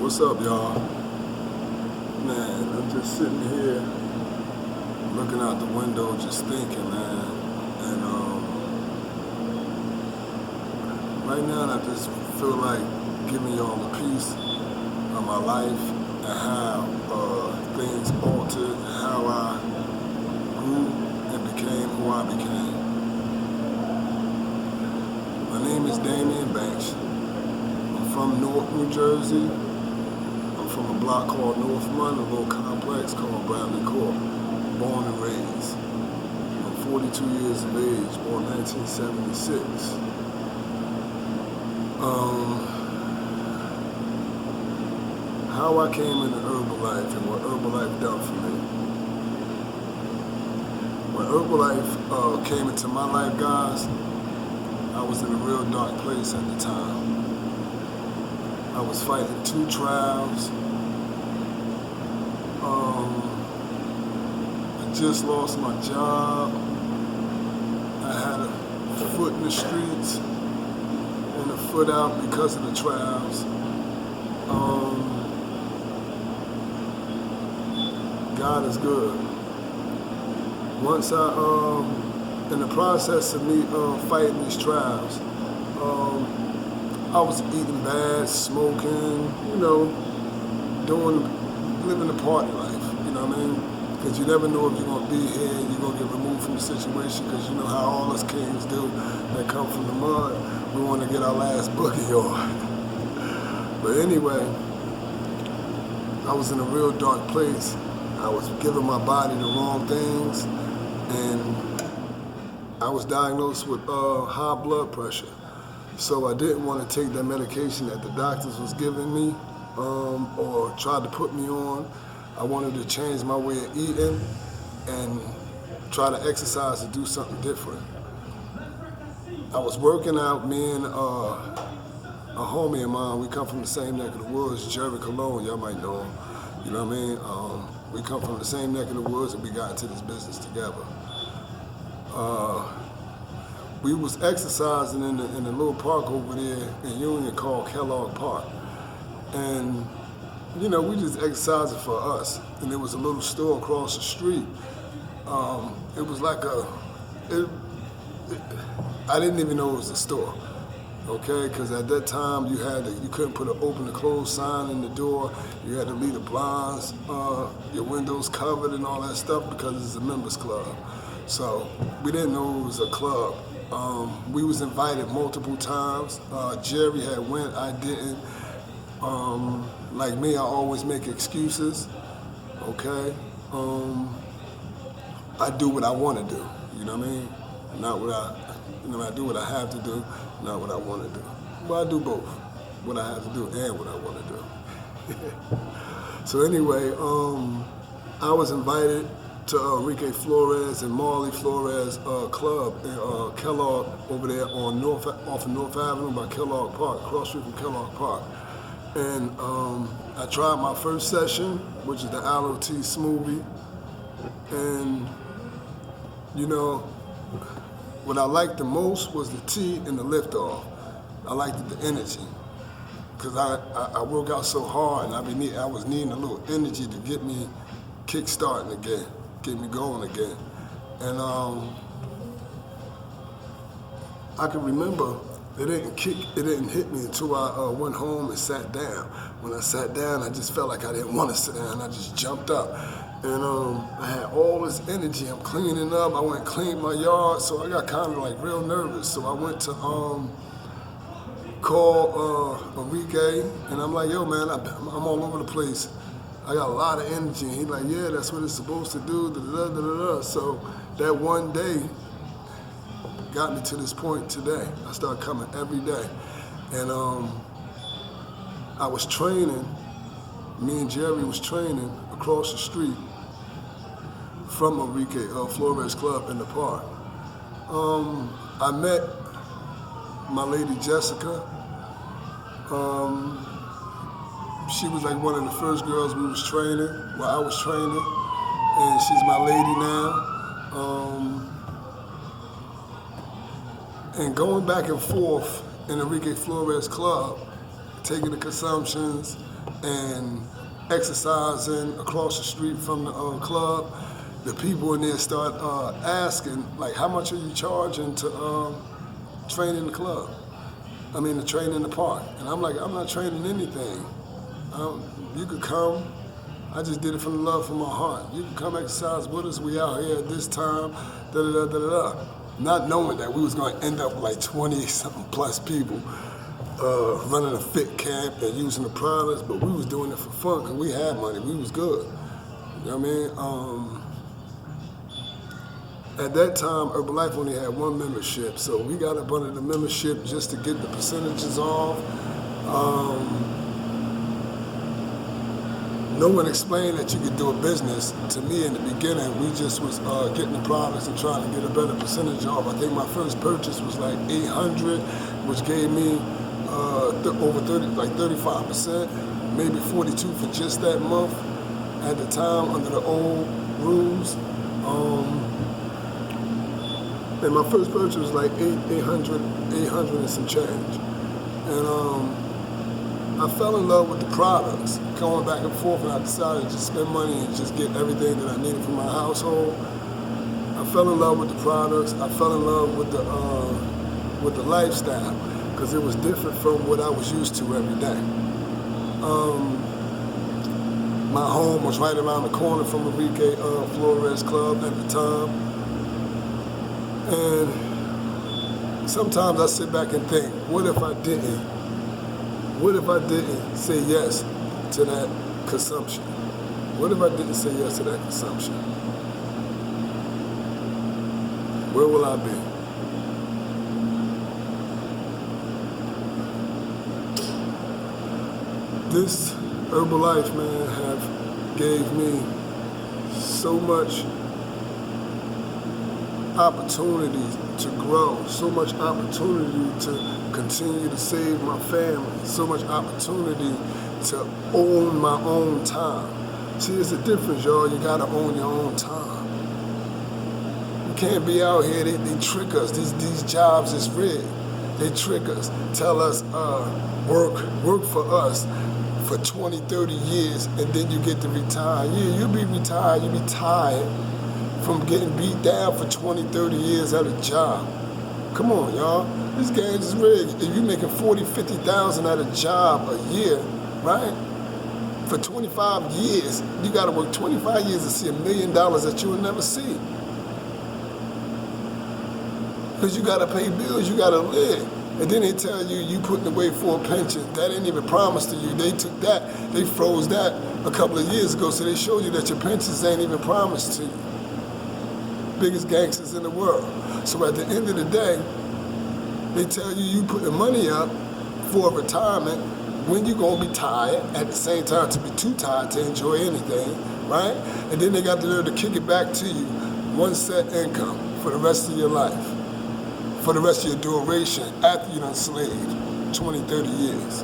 What's up, y'all? Man, I'm just sitting here looking out the window, just thinking, man. And right now, I just feel like giving y'all a piece of my life and how things altered and how I grew and became who I became. My name is Damian Banks. I'm from Newark, New Jersey. I'm from a block called Northmont, a little complex called Bradley Court. Born and raised. I'm 42 years of age, born 1976. How I came into Herbalife and what Herbalife done for me. When Herbalife came into my life, guys, I was in a real dark place at the time. I was fighting 2 trials. I just lost my job. I had a foot in the streets and a foot out because of the trials. God is good. Once in the process of me fighting these trials, I was eating bad, smoking, living the party life, you know what I mean? Because you never know if you're going to be here, you're going to get removed from the situation, because you know how all us kings do that come from the mud. We want to get our last boogie on. But anyway, I was in a real dark place. I was giving my body the wrong things, and I was diagnosed with high blood pressure. So I didn't want to take that medication that the doctors was giving me or tried to put me on. I wanted to change my way of eating and try to exercise and do something different. I was working out, me and a homie of mine, we come from the same neck of the woods, Jerry Cologne, y'all might know him, you know what I mean? We come from the same neck of the woods and we got into this business together. We was exercising in the little park over there in Union called Kellogg Park. And, we just exercising for us. And there was a little store across the street. It was like I didn't even know it was a store, okay? Because at that time you couldn't put an open and close sign in the door. You had to leave the blinds, your windows covered and all that stuff because it's a members club. So we didn't know it was a club. We was invited multiple times. Jerry had went, I didn't. Like me, I always make excuses, okay? I do what I want to do, you know what I mean? Not what I do what I have to do, not what I want to do. But I do both, what I have to do and what I want to do. So anyway, I was invited to Enrique Flores and Marley Flores club in Kellogg over there on off of North Avenue by Kellogg Park, across the street from Kellogg Park. And I tried my first session, which is the aloe tea smoothie. And what I liked the most was the tea and the lift off. I liked the energy. Because I work out so hard and I was needing a little energy to get me kick-starting again, get me going again. And I can remember it didn't hit me until I went home and sat down. When I sat down, I just felt like I didn't want to sit down. I just jumped up. And I had all this energy. I'm cleaning up. I went and cleaned my yard, so I got kind of like real nervous. So I went to call Enrique, and I'm like, yo, man, I'm all over the place. I got a lot of energy. And he's like, yeah, that's what it's supposed to do, da-da-da-da-da. So that one day got me to this point today. I started coming every day. And I was training, me and Jerry was training across the street from Enrique Flores Club in the park. I met my lady Jessica. She was like one of the first girls we was training, I was training, and she's my lady now. And going back and forth in Enrique Flores Club taking the consumptions and exercising across the street from the club, the people in there start asking, like, how much are you charging to train in the club? I mean, to train in the park. And I'm like, I'm not training anything. You could come. I just did it from the love from my heart. You can come exercise with us. We out here at this time, da-da-da-da-da. Not knowing that we was going to end up with like 20-something plus people running a fit camp and using the products, but we was doing it for fun because we had money. We was good. You know what I mean? At that time, Herbalife only had one membership, so we got up under the membership just to get the percentages off. No one explained that you could do a business. To me, in the beginning, we just was getting the products and trying to get a better percentage off. I think my first purchase was like $800, which gave me over 35%, maybe 42 for just that month. At the time, under the old rules. And my first purchase was like 800 and some change. And I fell in love with the products, going back and forth, and I decided to just spend money and just get everything that I needed for my household. I fell in love with the products. I fell in love with the lifestyle, because it was different from what I was used to every day. My home was right around the corner from Enrique Flores Club at the time. And sometimes I sit back and think, what if I didn't say yes to that consumption? What if I didn't say yes to that consumption? Where will I be? This Herbalife, man, have gave me so much opportunity to grow, so much opportunity to continue to save my family, so much opportunity to own my own time. See, it's a difference, y'all. You gotta own your own time. You can't be out here, they trick us. These jobs is rigged. They trick us, tell us, work for us for 20, 30 years, and then you get to retire. Yeah, you'll be retired, you'll be tired from getting beat down for 20, 30 years at a job. Come on, y'all. This game is rigged. If you're making 40, 50,000 at a job a year, right? For 25 years, you gotta work 25 years to see $1 million that you will never see. Because you gotta pay bills, you gotta live. And then they tell you, you putting away for a pension. That ain't even promised to you. They took that, they froze that a couple of years ago, so they showed you that your pensions ain't even promised to you. Biggest gangsters in the world. So at the end of the day, they tell you, you putting money up for retirement when you're gonna be tired, at the same time to be too tired to enjoy anything, right? And then they got the nerve to kick it back to you, one set income for the rest of your life, for the rest of your duration after you done slaved 20, 30 years.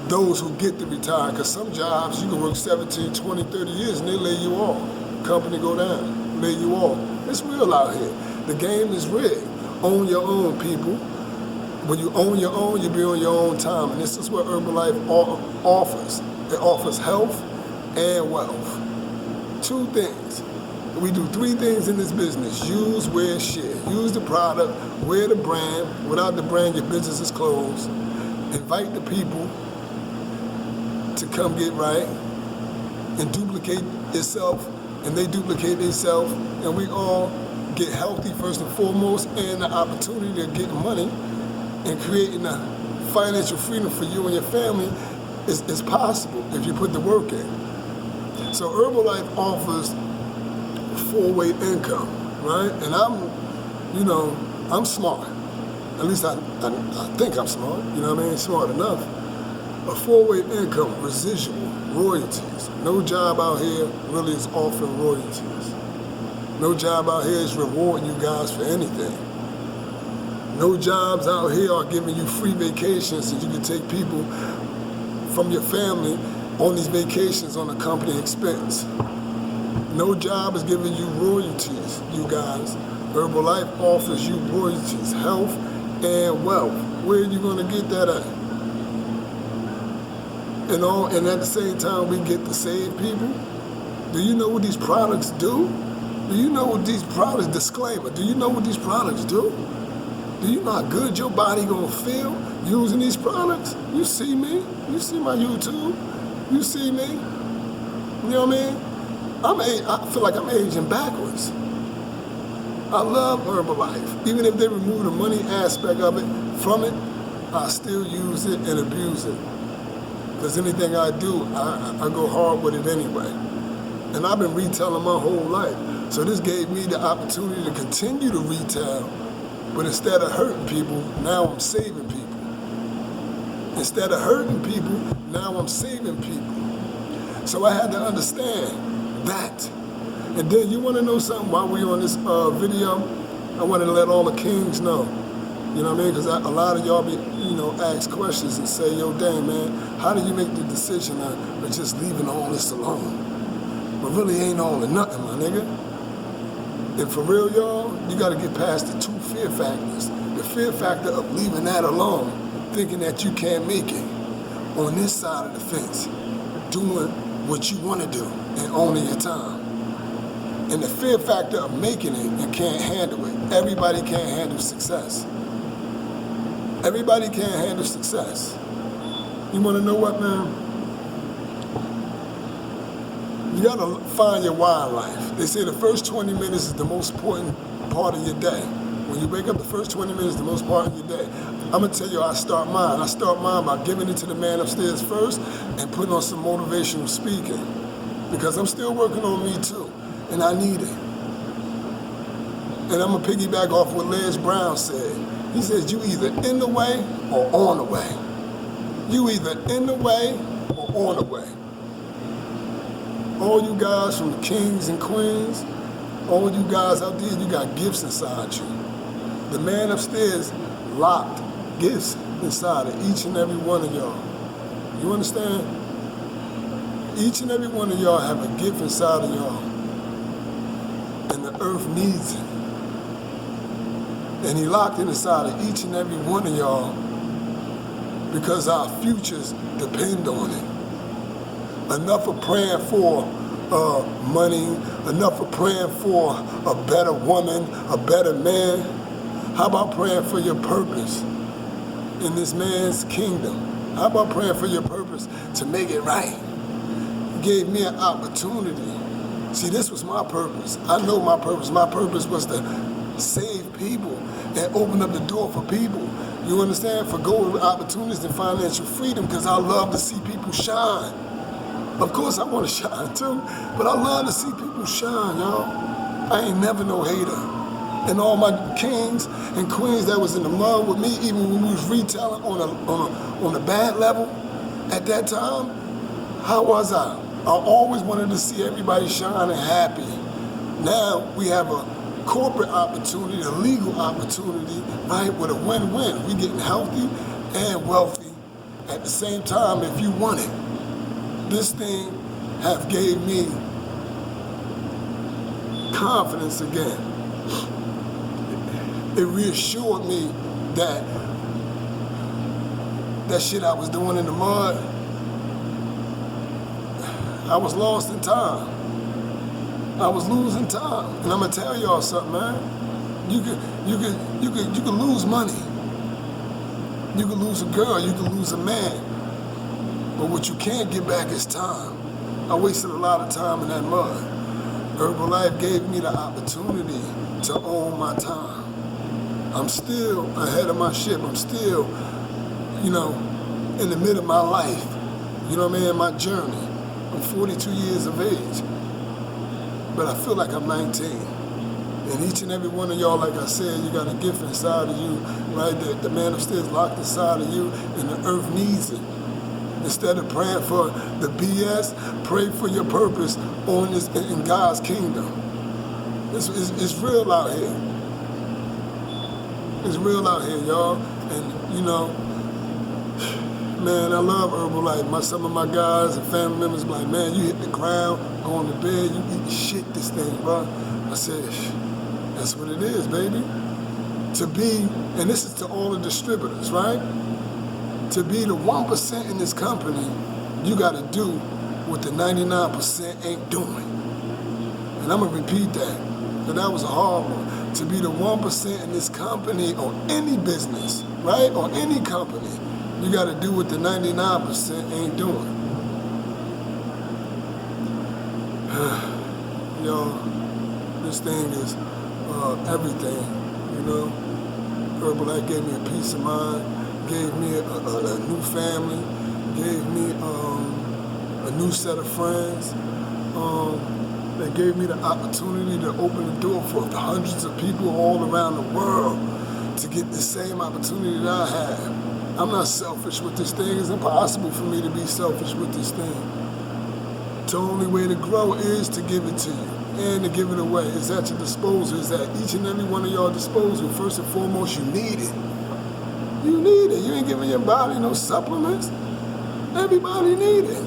Those who get to retire, because some jobs you can work 17, 20, 30 years and they lay you off. Company go down, lay you off. It's real out here. The game is rigged. Own your own, people. When you own your own, you be on your own time. And this is what Herbalife offers. It offers health and wealth. Two things. We do three things in this business. Use, wear, share. Use the product, wear the brand. Without the brand, your business is closed. Invite the people to come get right and duplicate itself, and they duplicate themselves, and we all get healthy first and foremost, and the opportunity to get money and creating a financial freedom for you and your family is possible if you put the work in. So Herbalife offers four-way income, right? And I'm smart. At least I think I'm smart, you know what I mean? Smart enough. A four-way income, residual, royalties. No job out here really is offering royalties. No job out here is rewarding you guys for anything. No jobs out here are giving you free vacations so you can take people from your family on these vacations on a company expense. No job is giving you royalties, you guys. Herbalife offers you royalties, health and wealth. Where are you gonna get that at? and at the same time we get to save people? Do you know what these products do? Do you know what these products, disclaimer, do you know what these products do? Do you know how good your body gonna feel using these products? You see me? You see my YouTube? You see me? You know what I mean? I feel like I'm aging backwards. I love Herbalife. Even if they remove the money aspect of it from it, I still use it and abuse it. Because anything I do, I go hard with it anyway. And I've been retailing my whole life. So this gave me the opportunity to continue to retail, but instead of hurting people, now I'm saving people. Instead of hurting people, now I'm saving people. So I had to understand that. And then you want to know something while we're on this video? I wanted to let all the kings know. You know what I mean? Because a lot of y'all be, ask questions and say, yo, dang, man, how do you make the decision of just leaving all this alone? But really ain't all or nothing, my nigga. And for real, y'all, you got to get past the two fear factors. The fear factor of leaving that alone, thinking that you can't make it on this side of the fence, doing what you want to do and owning your time. And the fear factor of making it and can't handle it. Everybody can't handle success. Everybody can't handle success. You want to know what, man? You gotta find your why in life. They say the first 20 minutes is the most important part of your day. When you wake up, the first 20 minutes is the most part of your day. I'm gonna tell you how I start mine. I start mine by giving it to the man upstairs first and putting on some motivational speaking. Because I'm still working on me too, and I need it. And I'm gonna piggyback off what Les Brown said. He says, you either in the way or on the way. You either in the way or on the way. All you guys from kings and queens, all you guys out there, you got gifts inside you. The man upstairs locked gifts inside of each and every one of y'all. You understand? Each and every one of y'all have a gift inside of y'all. And the earth needs it. And he locked it inside of each and every one of y'all because our futures depend on it. Enough of praying for money, enough of praying for a better woman, a better man. How about praying for your purpose in this man's kingdom? How about praying for your purpose to make it right? He gave me an opportunity. See, this was my purpose. I know my purpose. My purpose was to save people and open up the door for people. You understand? For golden opportunities and financial freedom, because I love to see people shine. Of course, I want to shine too, but I love to see people shine, y'all. I ain't never no hater. And all my kings and queens that was in the mud with me, even when we was retailing on a bad level at that time, how was I? I always wanted to see everybody shine and happy. Now we have a corporate opportunity, a legal opportunity, right, with a win-win. We getting healthy and wealthy at the same time if you want it. This thing have gave me confidence again. It reassured me that that shit I was doing in the mud, I was lost in time. I was losing time. And I'm gonna tell y'all something, man. You could lose money. You could lose a girl, you could lose a man. But what you can't get back is time. I wasted a lot of time in that mud. Herbalife gave me the opportunity to own my time. I'm still ahead of my ship. I'm still, in the middle of my life. You know what I mean? My journey. I'm 42 years of age. But I feel like I'm 19. And each and every one of y'all, like I said, you got a gift inside of you, right? The man upstairs locked inside of you, and the earth needs it. Instead of praying for the BS, pray for your purpose in God's kingdom. It's real out here. It's real out here, y'all. And man, I love Herbalife. Some of my guys and family members be like, man, you hit the ground, go on the bed, you eat shit this thing, bro. I said, that's what it is, baby. To be, and this is to all the distributors, right? To be the 1% in this company You got to do what the 99% ain't doing. And I'm going to repeat that, because that was a hard one. To be the 1% in this company or any business, right, or any company, you got to do what the 99% ain't doing. Yo, this thing is everything, you know. Herbalife gave me a peace of mind, gave me a new family, gave me a new set of friends. They gave me the opportunity to open the door for hundreds of people all around the world to get the same opportunity that I have. I'm not selfish with this thing. It's impossible for me to be selfish with this thing. The only way to grow is to give it to you and to give it away. It's at your disposal. It's at each and every one of your disposal. First and foremost, you need it. You need it. You ain't giving your body no supplements. Everybody need it.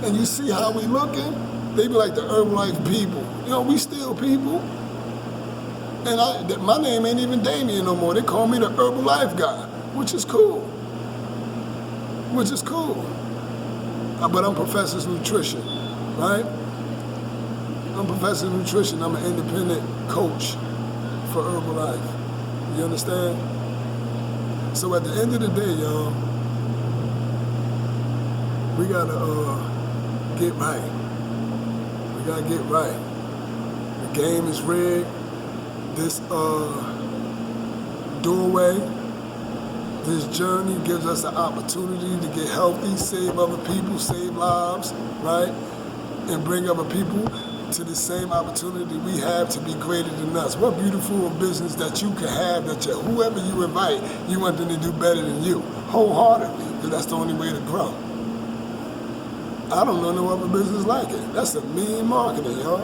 And you see how we looking? They be like the Herbalife people. You know, we still people. And my name ain't even Damien no more. They call me the Herbalife guy, which is cool. Which is cool. But I'm Professor's Nutrition, right? I'm Professor of Nutrition. I'm an independent coach for Herbalife. You understand? So at the end of the day, y'all, we gotta get right. We gotta get right. The game is rigged. This doorway, this journey gives us an opportunity to get healthy, save other people, save lives, right? And bring other people to the same opportunity we have to be greater than us. What beautiful business that you can have, that whoever you invite, you want them to do better than you, wholeheartedly, because that's the only way to grow. I don't know no other business like it. That's a mean marketing, y'all.